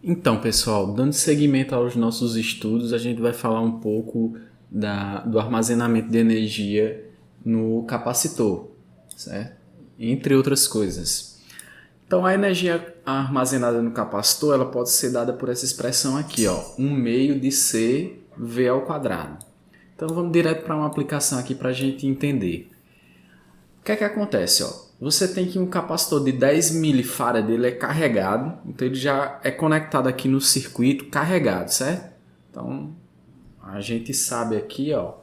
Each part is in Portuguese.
Então, pessoal, dando seguimento aos nossos estudos, a gente vai falar um pouco do armazenamento de energia no capacitor, certo? Entre outras coisas. Então, a energia armazenada no capacitor, ela pode ser dada por essa expressão aqui, ó, 1 meio de C V ao quadrado. Então, vamos direto para uma aplicação aqui para a gente entender. O que é que acontece, ó? Você tem que um capacitor de 10 milifarad, ele é carregado, então ele já é conectado aqui no circuito carregado, certo? Então, a gente sabe aqui, ó,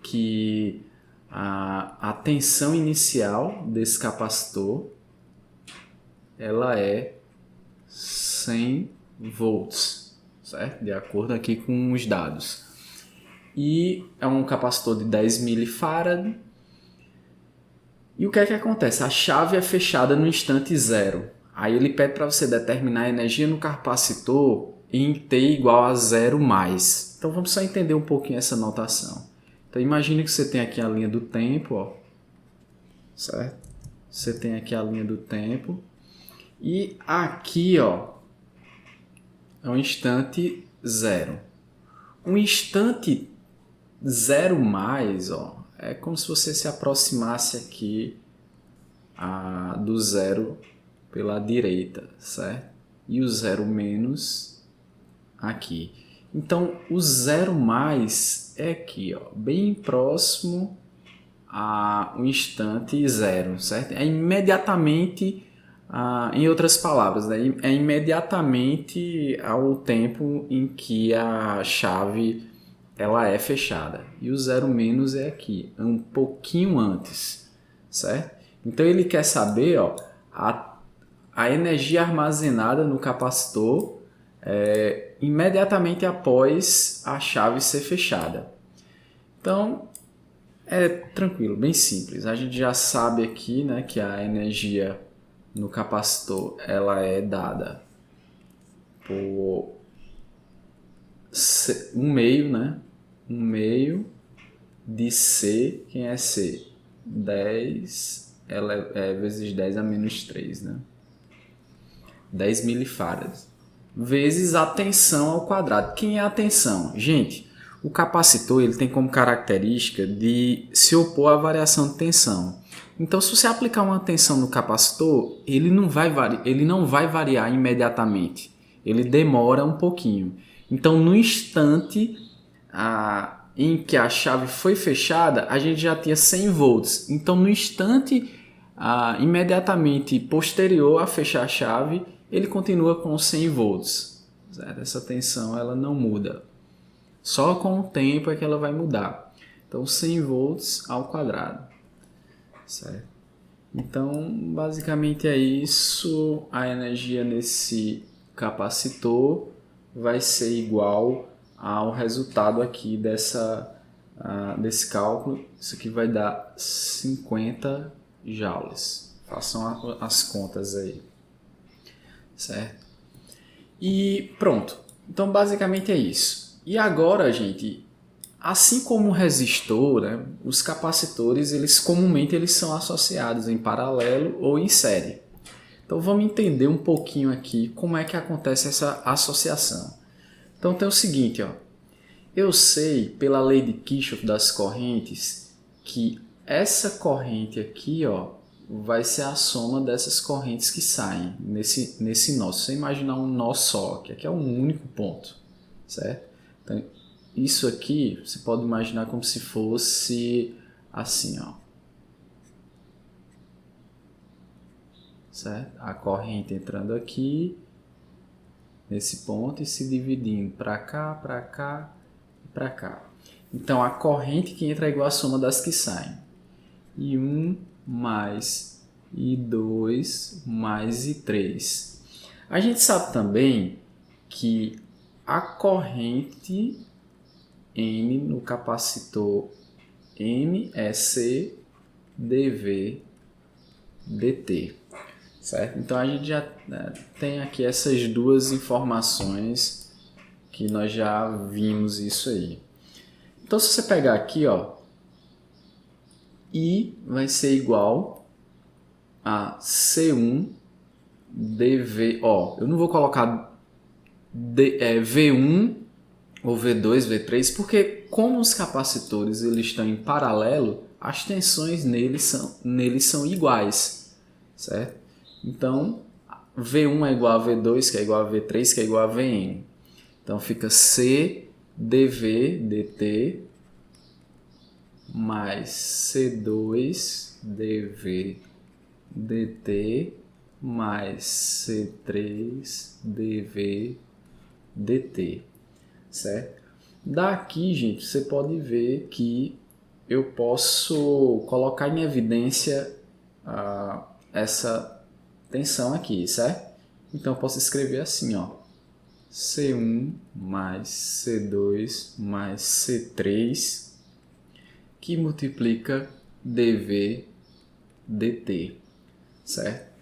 que a tensão inicial desse capacitor, ela é 100 volts, certo? De acordo aqui com os dados. E é um capacitor de 10 milifarad. E o que é que acontece? A chave é fechada no instante zero. Aí ele pede para você determinar a energia no capacitor em T igual a 0 mais. Então vamos só entender um pouquinho essa notação. Então imagine que você tem aqui a linha do tempo, ó, certo? Você tem aqui a linha do tempo. E aqui, ó, é um instante zero. Um instante zero mais, ó, é como se você se aproximasse aqui do zero pela direita, certo? E o zero menos aqui. Então, o zero mais é aqui, ó, bem próximo ao instante zero, certo? É imediatamente, em outras palavras, né? É imediatamente ao tempo em que a chave ela é fechada. E o zero menos é aqui, um pouquinho antes, certo? Então ele quer saber, ó, a energia armazenada no capacitor imediatamente após a chave ser fechada. Então é tranquilo, bem simples. A gente já sabe aqui, né, que a energia no capacitor ela é dada por 1 meio, né? 1 meio de C, quem é C? 10 vezes 10 a menos 3, né? 10 milifarads. Vezes a tensão ao quadrado. Quem é a tensão? Gente, o capacitor ele tem como característica de se opor à variação de tensão. Então, se você aplicar uma tensão no capacitor, ele não vai variar imediatamente. Ele demora um pouquinho. Então, no instante em que a chave foi fechada, a gente já tinha 100 volts. Então, no instante imediatamente posterior a fechar a chave, ele continua com 100 volts. Certo? Essa tensão ela não muda. Só com o tempo é que ela vai mudar. Então, 100 volts ao quadrado. Certo? Então, basicamente é isso. A energia nesse capacitor vai ser igual ao resultado aqui desse cálculo. Isso aqui vai dar 50 joules. Façam as contas aí. Certo? E pronto. Então, basicamente é isso. E agora, gente, assim como o resistor, né, os capacitores, comumente eles são associados em paralelo ou em série. Então, vamos entender um pouquinho aqui como é que acontece essa associação. Então, tem o seguinte, ó. Eu sei, pela lei de Kirchhoff das correntes, que essa corrente aqui, ó, vai ser a soma dessas correntes que saem nesse nó. Se você imaginar um nó só, que aqui é um único ponto, certo? Então, isso aqui você pode imaginar como se fosse assim, ó. Certo? A corrente entrando aqui, nesse ponto, e se dividindo para cá, para cá e para cá. Então, a corrente que entra é igual à soma das que saem. E 1 mais, e 2 mais, e 3. A gente sabe também que a corrente N no capacitor M é C dV dt. Certo? Então a gente já tem aqui essas duas informações que nós já vimos isso aí. Então se você pegar aqui, ó, I vai ser igual a C1 dV. Ó, eu não vou colocar V1 ou V2, V3, porque como os capacitores eles estão em paralelo, as tensões neles são iguais, certo? Então, V1 é igual a V2, que é igual a V3, que é igual a Vn. Então, fica C dV dt mais C2 dV dt mais C3 dV dt, certo? Daqui, gente, você pode ver que eu posso colocar em evidência essa tensão aqui, certo? Então eu posso escrever assim, ó, C1 mais C2 mais C3 que multiplica dV dt, certo?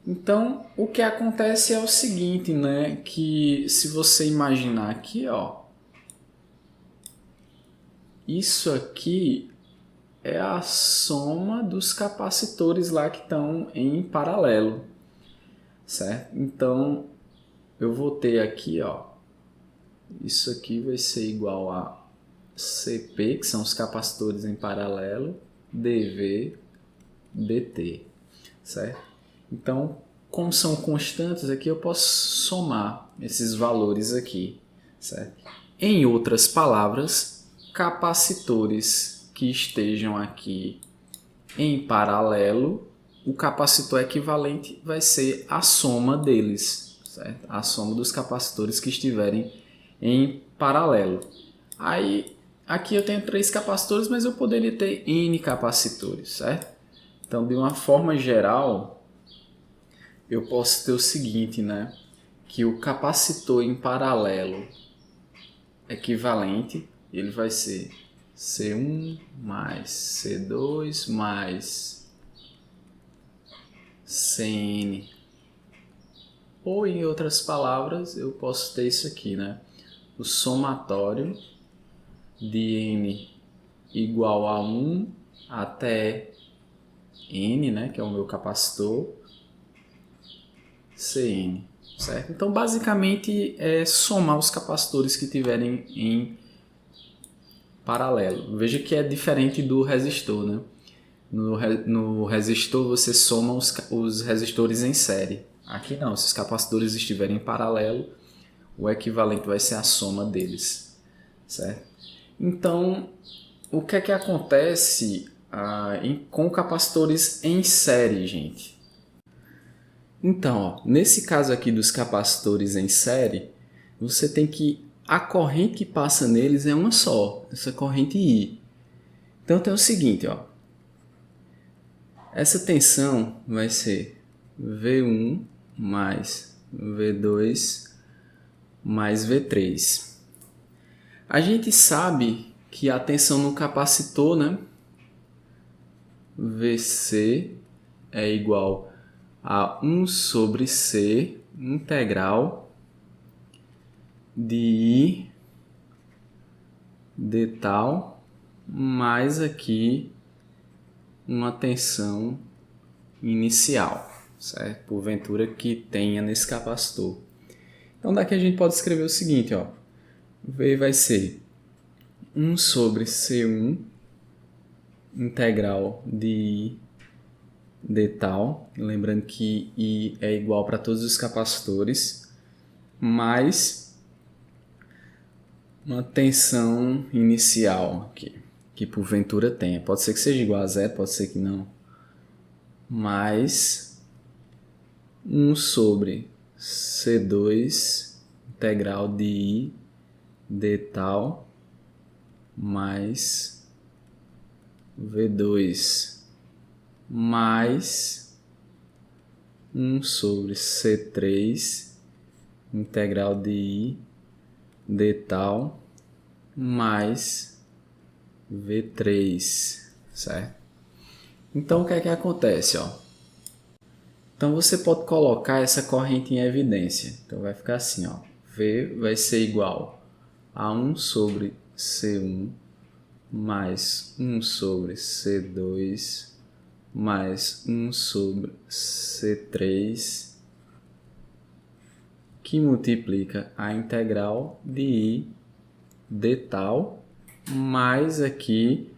Então, o que acontece é o seguinte, né? Que se você imaginar aqui, ó, isso aqui é a soma dos capacitores lá que estão em paralelo, certo? Então, eu vou ter aqui, ó, isso aqui vai ser igual a CP, que são os capacitores em paralelo, dV dt, certo? Então, como são constantes aqui, eu posso somar esses valores aqui, certo? Em outras palavras, capacitores que estejam aqui em paralelo, o capacitor equivalente vai ser a soma deles, certo? A soma dos capacitores que estiverem em paralelo. Aí, aqui eu tenho 3 capacitores, mas eu poderia ter N capacitores, certo? Então, de uma forma geral, eu posso ter o seguinte, né? Que o capacitor em paralelo equivalente, ele vai ser C1 mais C2 mais Cn. Ou, em outras palavras, eu posso ter isso aqui, né? O somatório de N igual a 1 até N, né? Que é o meu capacitor, Cn, certo? Então, basicamente, é somar os capacitores que tiverem em paralelo. Veja que é diferente do resistor, né? No resistor, você soma os resistores em série. Aqui não, se os capacitores estiverem em paralelo, o equivalente vai ser a soma deles, certo? Então, o que é que acontece com capacitores em série, gente? Então, ó, nesse caso aqui dos capacitores em série, você tem que a corrente que passa neles é uma só, essa corrente I. Então tem o seguinte, ó, essa tensão vai ser V1 mais V2 mais V3. A gente sabe que a tensão no capacitor, né, VC é igual a 1 sobre C integral de I de tal, mais aqui uma tensão inicial, certo? Porventura que tenha nesse capacitor. Então daqui a gente pode escrever o seguinte, ó. V vai ser 1 sobre C1 integral de I de tal, lembrando que I é igual para todos os capacitores, mais uma tensão inicial aqui, que porventura tenha. Pode ser que seja igual a zero, pode ser que não. Mais 1 sobre C2 integral de I de tal mais V2 mais 1 sobre C3 integral de I de tal mais V3, certo? Então o que é que acontece, ó? Então você pode colocar essa corrente em evidência. Então vai ficar assim, ó. V vai ser igual a 1 sobre C1 mais 1 sobre C2 mais 1 sobre C3 que multiplica a integral de I de tal, mais aqui,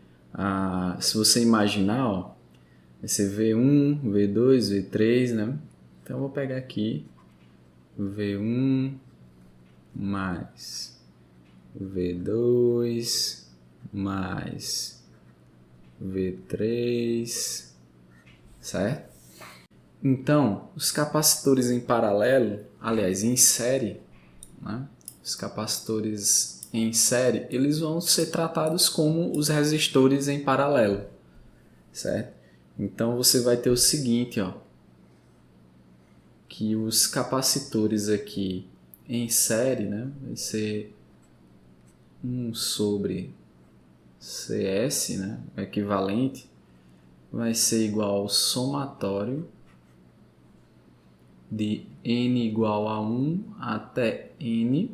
se você imaginar, ó, vai ser V1, V2, V3, né? Então, eu vou pegar aqui V1 mais V2 mais V3, certo? Então, os capacitores em paralelo, aliás, em série, né? Os capacitores em série, eles vão ser tratados como os resistores em paralelo, certo? Então, você vai ter o seguinte, ó, que os capacitores aqui em série, né, vai ser 1 sobre CS, né, o equivalente, vai ser igual ao somatório de n igual a 1 até n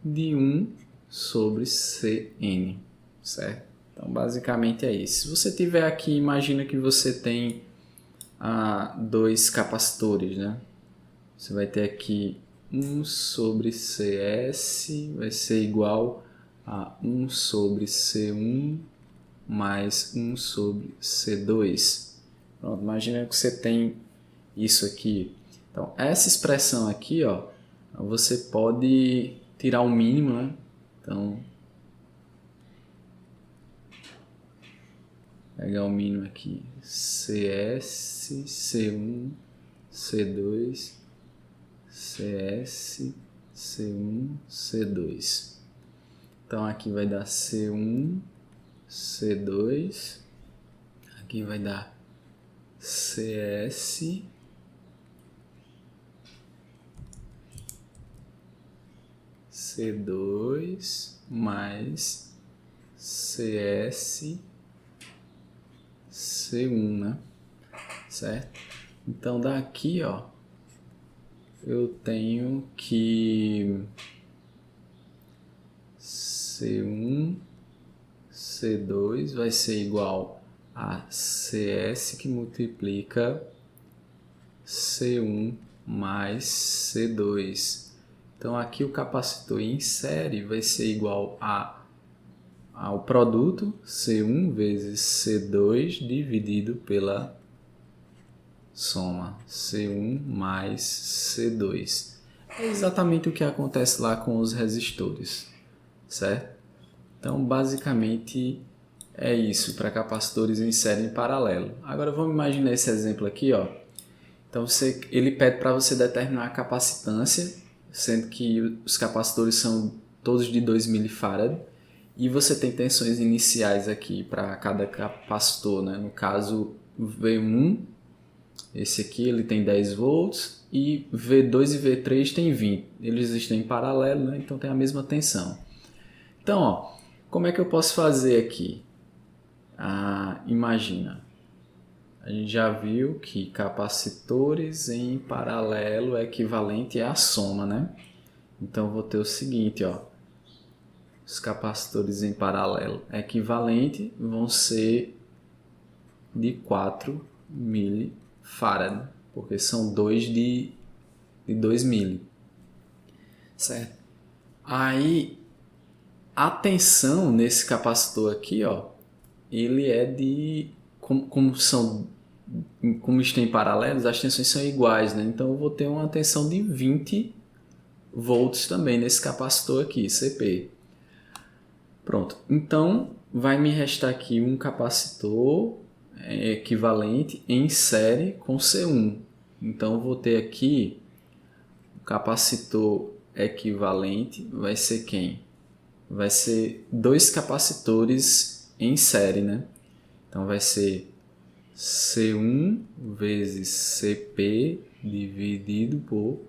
de 1 sobre Cn, certo? Então, basicamente é isso. Se você tiver aqui, imagina que você tem dois capacitores, né? Você vai ter aqui 1 sobre CS vai ser igual a 1 sobre C1 mais 1 sobre C2. Pronto, imagina que você tem isso aqui. Então, essa expressão aqui, ó, você pode tirar o mínimo, né? Então, pegar o mínimo aqui, CS, C1, C2, CS, C1, C2. Então, aqui vai dar C1, C2, aqui vai dar CS, C2 mais CS, C1, né? Certo? Então, daqui, ó, eu tenho que C1, C2 vai ser igual a CS que multiplica C1 mais C2. Então, aqui o capacitor em série vai ser igual ao produto C1 vezes C2 dividido pela soma C1 mais C2. É exatamente o que acontece lá com os resistores, certo? Então, basicamente, é isso para capacitores em série em paralelo. Agora, vamos imaginar esse exemplo aqui, ó. Então, ele pede para você determinar a capacitância, sendo que os capacitores são todos de 2 mF, e você tem tensões iniciais aqui para cada capacitor, né? No caso, V1, esse aqui ele tem 10 volts, e V2 e V3 tem 20. Eles estão em paralelo, né? Então tem a mesma tensão. Então, ó, como é que eu posso fazer aqui? Imagina, a gente já viu que capacitores em paralelo é equivalente à soma, né? Então, eu vou ter o seguinte, ó. Os capacitores em paralelo equivalente vão ser de 4 mF, porque são 2 de 2 mili. Certo? Aí, a tensão nesse capacitor aqui, ó, ele é de... Como estão em paralelos, as tensões são iguais, né? Então eu vou ter uma tensão de 20 volts também nesse capacitor aqui, CP. Pronto. Então vai me restar aqui um capacitor equivalente em série com C1. Então eu vou ter aqui o capacitor equivalente, vai ser quem? Vai ser dois capacitores em série, né? Então vai ser C1 vezes CP dividido por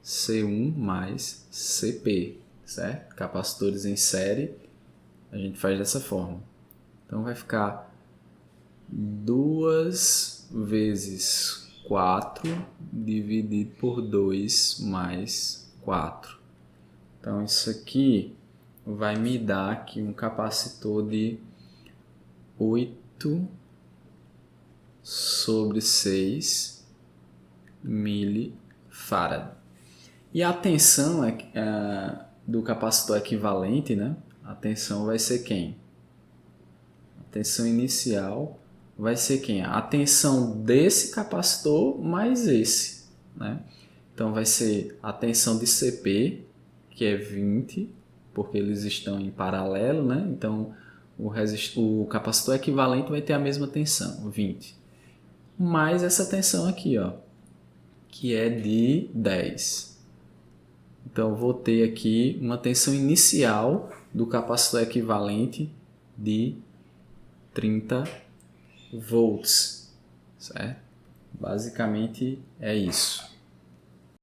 C1 mais CP, certo? Capacitores em série, a gente faz dessa forma. Então vai ficar 2 vezes 4 dividido por 2 mais 4. Então isso aqui vai me dar aqui um capacitor de 8 sobre 6 mF. E a tensão do capacitor equivalente, né? A tensão vai ser quem? A tensão inicial vai ser quem? A tensão desse capacitor mais esse, né? Então vai ser a tensão de CP, que é 20, porque eles estão em paralelo, né? Então o capacitor equivalente vai ter a mesma tensão, 20. Mais essa tensão aqui, ó, que é de 10. Então eu vou ter aqui uma tensão inicial do capacitor equivalente de 30 volts, certo? Basicamente é isso.